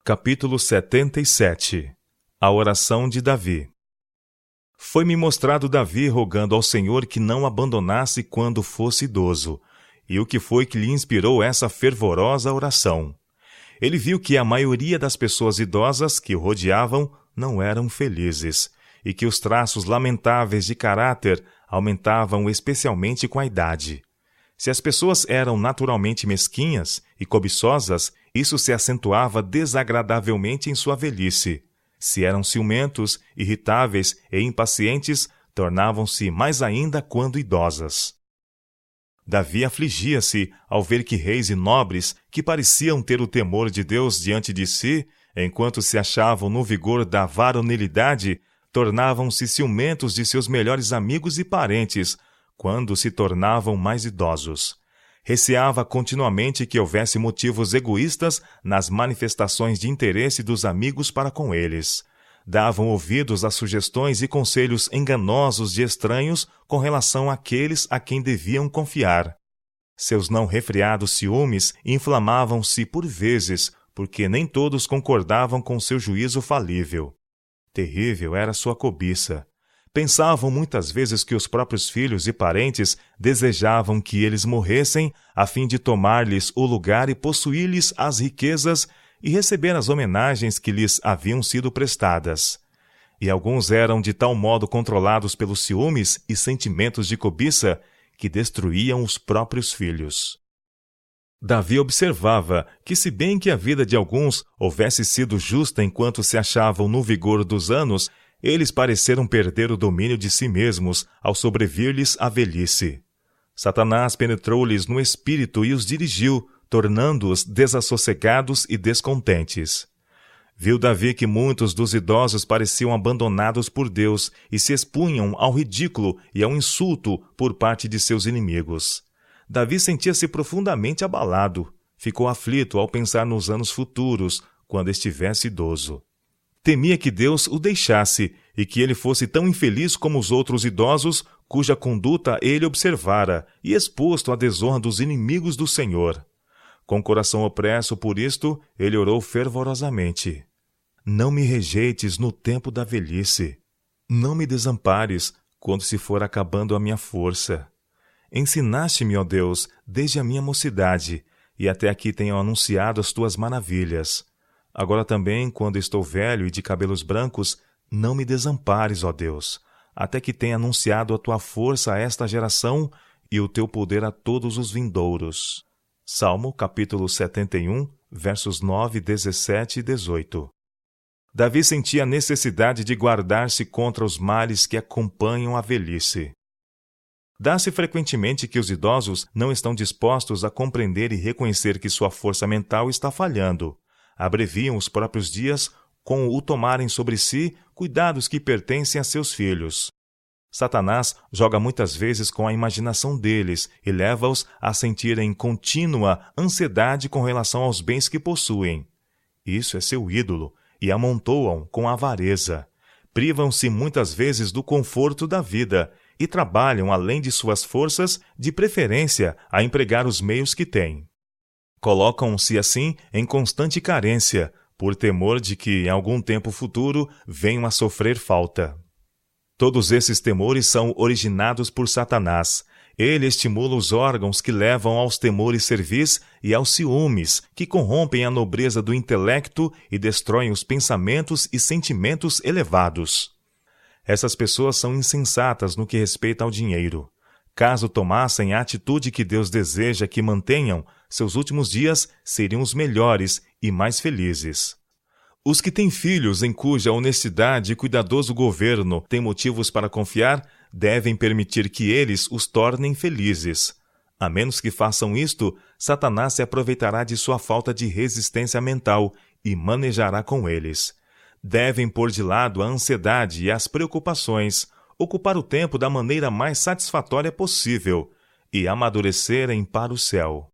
Capítulo 77. A oração de Davi. Foi-me mostrado Davi rogando ao Senhor que não abandonasse quando fosse idoso. E o que foi que lhe inspirou essa fervorosa oração? Ele viu que a maioria das pessoas idosas que o rodeavam não eram felizes, e que os traços lamentáveis de caráter aumentavam especialmente com a idade. Se as pessoas eram naturalmente mesquinhas e cobiçosas, isso se acentuava desagradavelmente em sua velhice. Se eram ciumentos, irritáveis e impacientes, tornavam-se mais ainda quando idosas. Davi afligia-se ao ver que reis e nobres, que pareciam ter o temor de Deus diante de si, enquanto se achavam no vigor da varonilidade, tornavam-se ciumentos de seus melhores amigos e parentes, quando se tornavam mais idosos. Receava continuamente que houvesse motivos egoístas nas manifestações de interesse dos amigos para com eles. Davam ouvidos a sugestões e conselhos enganosos de estranhos com relação àqueles a quem deviam confiar. Seus não refreados ciúmes inflamavam-se por vezes, porque nem todos concordavam com seu juízo falível. Terrível era sua cobiça. Pensavam muitas vezes que os próprios filhos e parentes desejavam que eles morressem, a fim de tomar-lhes o lugar e possuir-lhes as riquezas e receber as homenagens que lhes haviam sido prestadas. E alguns eram de tal modo controlados pelos ciúmes e sentimentos de cobiça que destruíam os próprios filhos. Davi observava que, se bem que a vida de alguns houvesse sido justa enquanto se achavam no vigor dos anos, eles pareceram perder o domínio de si mesmos ao sobrevir-lhes a velhice. Satanás penetrou-lhes no espírito e os dirigiu, tornando-os desassossegados e descontentes. Viu Davi que muitos dos idosos pareciam abandonados por Deus e se expunham ao ridículo e ao insulto por parte de seus inimigos. Davi sentia-se profundamente abalado. Ficou aflito ao pensar nos anos futuros, quando estivesse idoso. Temia que Deus o deixasse e que ele fosse tão infeliz como os outros idosos, cuja conduta ele observara, e exposto à desonra dos inimigos do Senhor. Com o coração opresso por isto, ele orou fervorosamente. Não me rejeites no tempo da velhice. Não me desampares quando se for acabando a minha força. Ensinaste-me, ó Deus, desde a minha mocidade, e até aqui tenho anunciado as tuas maravilhas. Agora também, quando estou velho e de cabelos brancos, não me desampares, ó Deus, até que tenha anunciado a tua força a esta geração e o teu poder a todos os vindouros. Salmo, capítulo 71, versos 9, 17 e 18. Davi sentia a necessidade de guardar-se contra os males que acompanham a velhice. Dá-se frequentemente que os idosos não estão dispostos a compreender e reconhecer que sua força mental está falhando. Abreviam os próprios dias com o tomarem sobre si cuidados que pertencem a seus filhos. Satanás joga muitas vezes com a imaginação deles e leva-os a sentirem contínua ansiedade com relação aos bens que possuem. Isso é seu ídolo, e amontoam com avareza. Privam-se muitas vezes do conforto da vida e trabalham além de suas forças, de preferência a empregar os meios que têm. Colocam-se assim em constante carência, por temor de que, em algum tempo futuro, venham a sofrer falta. Todos esses temores são originados por Satanás. Ele estimula os órgãos que levam aos temores cervis e aos ciúmes, que corrompem a nobreza do intelecto e destroem os pensamentos e sentimentos elevados. Essas pessoas são insensatas no que respeita ao dinheiro. Caso tomassem a atitude que Deus deseja que mantenham, seus últimos dias seriam os melhores e mais felizes. Os que têm filhos em cuja honestidade e cuidadoso governo têm motivos para confiar, devem permitir que eles os tornem felizes. A menos que façam isto, Satanás se aproveitará de sua falta de resistência mental e manejará com eles. Devem pôr de lado a ansiedade e as preocupações, ocupar o tempo da maneira mais satisfatória possível e amadurecerem para o céu.